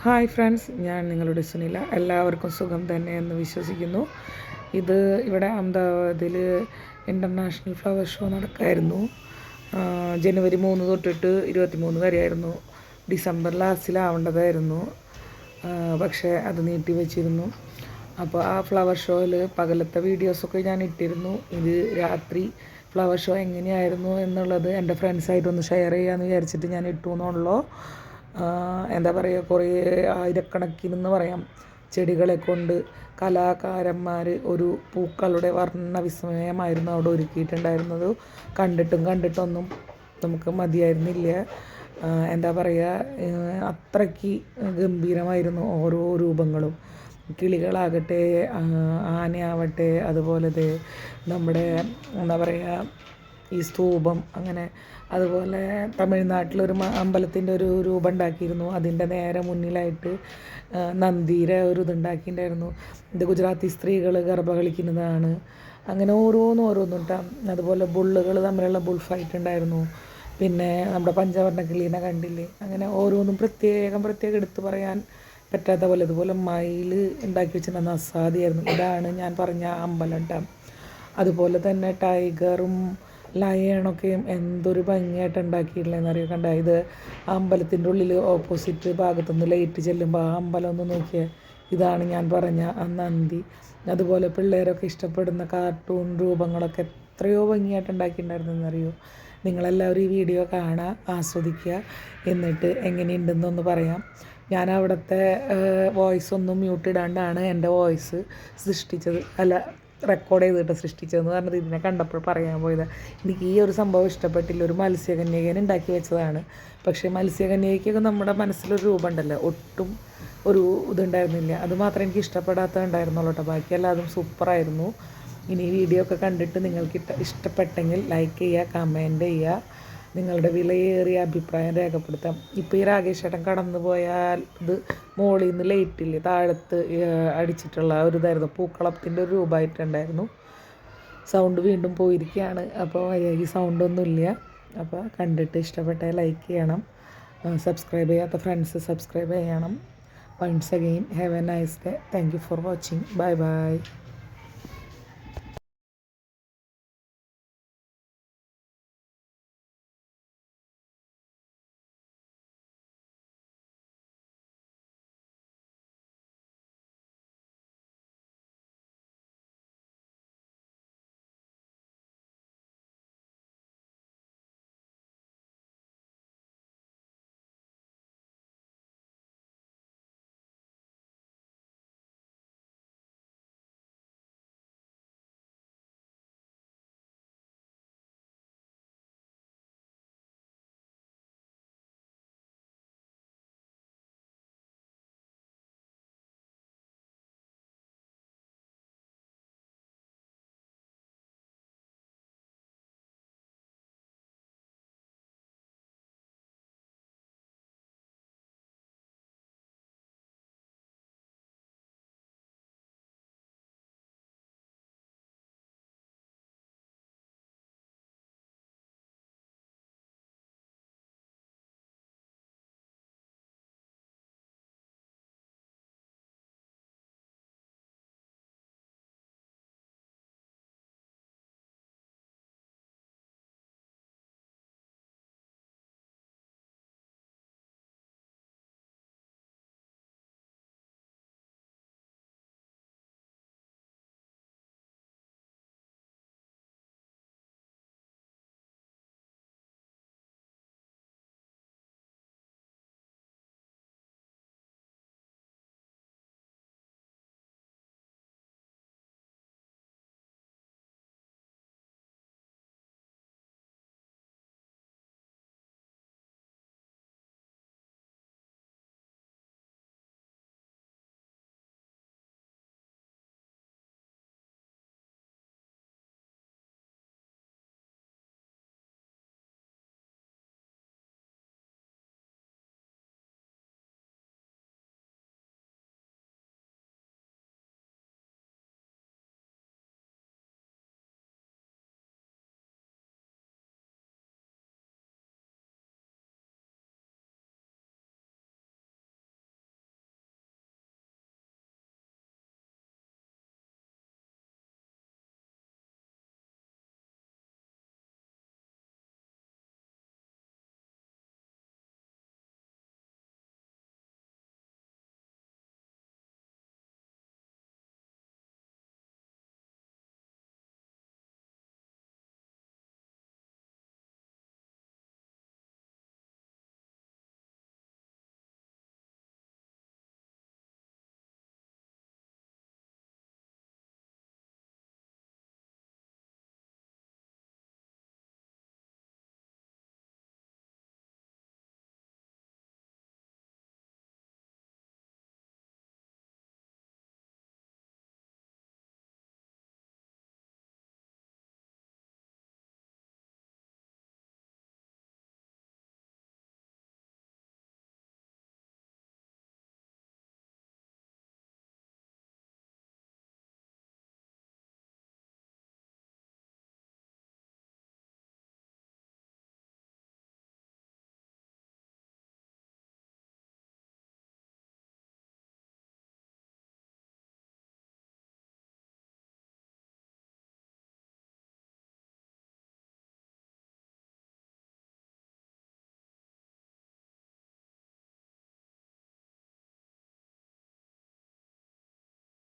Hi friends, ഞാൻ നിങ്ങളുടെ സുനില. എല്ലാവർക്കും സുഖം തന്നെ എന്ന് വിശ്വസിക്കുന്നു. ഇത് ഇവിടെ അഹമ്മദാബാദിൽ ഇൻ്റർനാഷണൽ ഫ്ലവർ ഷോ നടക്കായിരുന്നു. ജനുവരി 3 തൊട്ടിട്ട് 23 വരെയായിരുന്നു. ഡിസംബർ ലാസ്റ്റിലാവേണ്ടതായിരുന്നു, പക്ഷേ അത് നീട്ടി വെച്ചിരുന്നു. അപ്പോൾ ആ ഫ്ലവർ ഷോയിൽ പകലത്തെ വീഡിയോസൊക്കെ ഞാൻ ഇട്ടിരുന്നു. ഇത് രാത്രി ഫ്ലവർ ഷോ എങ്ങനെയായിരുന്നു എന്നുള്ളത് എൻ്റെ ഫ്രണ്ട്സായിട്ടൊന്ന് ഷെയർ ചെയ്യാമെന്ന് വിചാരിച്ചിട്ട് ഞാൻ ഇട്ടു എന്നുള്ളൂ. എന്താ പറയുക, കുറേ ആയിരക്കണക്കിനെന്ന് പറയാം ചെടികളെ കൊണ്ട് കലാകാരന്മാർ ഒരു പൂക്കളുടെ വർണ്ണവിസ്മയമായിരുന്നു അവിടെ ഒരുക്കിയിട്ടുണ്ടായിരുന്നത്. കണ്ടിട്ടൊന്നും നമുക്ക് മതിയായിരുന്നില്ല. എന്താ പറയുക, അത്രയ്ക്ക് ഗംഭീരമായിരുന്നു ഓരോ രൂപങ്ങളും. കിളികളാകട്ടെ, ആനയാവട്ടെ, അതുപോലെ നമ്മുടെ എന്താ പറയുക ഈ സ്തൂപം, അങ്ങനെ അതുപോലെ തമിഴ്നാട്ടിലൊരു അമ്പലത്തിൻ്റെ ഒരു രൂപം ഉണ്ടാക്കിയിരുന്നു. അതിൻ്റെ നേരെ മുന്നിലായിട്ട് നന്ദിയുടെ ഒരു ഇതുണ്ടാക്കിയിട്ടുണ്ടായിരുന്നു. ഇത് ഗുജറാത്തി സ്ത്രീകൾ ഗർഭ കളിക്കുന്നതാണ്. അങ്ങനെ ഓരോന്നും കേട്ടോ. അതുപോലെ ബുള്ളുകൾ തമ്മിലുള്ള ബുൾ ഫൈറ്റ് ഉണ്ടായിരുന്നു. പിന്നെ നമ്മുടെ പഞ്ചവർണ്ണ കിളീനെ കണ്ടില്ലേ. അങ്ങനെ ഓരോന്നും പ്രത്യേകം എടുത്തു പറയാൻ പറ്റാത്ത പോലെ. ഇതുപോലെ മയിൽ ഉണ്ടാക്കി വെച്ചിട്ടുണ്ടെന്ന് അസാധ്യമായിരുന്നു. ഇതാണ് ഞാൻ പറഞ്ഞ അമ്പലം കേട്ടോ. അതുപോലെ തന്നെ ടൈഗറും ലയണൊക്കെയും എന്തൊരു ഭംഗിയായിട്ട് ഉണ്ടാക്കിയിട്ടില്ലെന്നറിയാം. കണ്ട, ഇത് അമ്പലത്തിൻ്റെ ഉള്ളിൽ ഓപ്പോസിറ്റ് ഭാഗത്തുനിന്ന് ലൈറ്റ് ചെല്ലുമ്പോൾ ആ അമ്പലം ഒന്ന് നോക്കിയാൽ ഇതാണ് ഞാൻ പറഞ്ഞ ആ നന്ദി. അതുപോലെ പിള്ളേരൊക്കെ ഇഷ്ടപ്പെടുന്ന കാർട്ടൂൺ രൂപങ്ങളൊക്കെ എത്രയോ ഭംഗിയായിട്ട് ഉണ്ടാക്കിയിട്ടുണ്ടായിരുന്നെന്നറിയോ. നിങ്ങളെല്ലാവരും ഈ വീഡിയോ കാണുക, ആസ്വദിക്കുക, എന്നിട്ട് എങ്ങനെയുണ്ടെന്നൊന്ന് പറയാം. ഞാൻ അവിടുത്തെ വോയിസ് ഒന്നും മ്യൂട്ട് ഇടാണ്ടാണ് എൻ്റെ വോയിസ് റെക്കോർഡ് ചെയ്തിട്ട് സൃഷ്ടിച്ചതെന്ന് പറഞ്ഞത് ഇതിനെ കണ്ടപ്പോൾ പറയാൻ പോയത്. എനിക്ക് ഈ ഒരു സംഭവം ഇഷ്ടപ്പെട്ടില്ല. ഒരു മത്സ്യകന്യകനെ ഉണ്ടാക്കി വെച്ചതാണ്. പക്ഷേ മത്സ്യകന്യകയ്ക്കൊക്കെ നമ്മുടെ മനസ്സിലൊരു രൂപം ഉണ്ടല്ലോ, ഒട്ടും ഒരു ഇതുണ്ടായിരുന്നില്ല. അത് മാത്രമേ എനിക്ക് ഇഷ്ടപ്പെടാത്തതുണ്ടായിരുന്നുള്ളൂ കേട്ടോ. ബാക്കിയെല്ലാം അതും സൂപ്പറായിരുന്നു. ഇനി ഈ വീഡിയോ ഒക്കെ കണ്ടിട്ട് നിങ്ങൾക്ക് ഇഷ്ടപ്പെട്ടെങ്കിൽ ലൈക്ക് ചെയ്യുക, കമൻറ്റ് ചെയ്യുക, നിങ്ങളുടെ വിലയേറിയ അഭിപ്രായം രേഖപ്പെടുത്താം. ഇപ്പോൾ ഈ രാകേഷ് ചേട്ടൻ കടന്നു പോയാൽ ഇത് മുകളിൽ നിന്ന് ലൈറ്റില്ലേ താഴത്ത് അടിച്ചിട്ടുള്ള ഒരു ഇതായിരുന്നു, പൂക്കളത്തിൻ്റെ ഒരു രൂപമായിട്ടുണ്ടായിരുന്നു. സൗണ്ട് വീണ്ടും പോയിരിക്കുകയാണ്. അപ്പോൾ ഈ സൗണ്ടൊന്നുമില്ല. അപ്പോൾ കണ്ടിട്ട് ഇഷ്ടപ്പെട്ടാൽ ലൈക്ക് ചെയ്യണം. സബ്സ്ക്രൈബ് ചെയ്യാത്ത ഫ്രണ്ട്സ് സബ്സ്ക്രൈബ് ചെയ്യണം. Once again have a nice day. Thank you for watching. Bye by.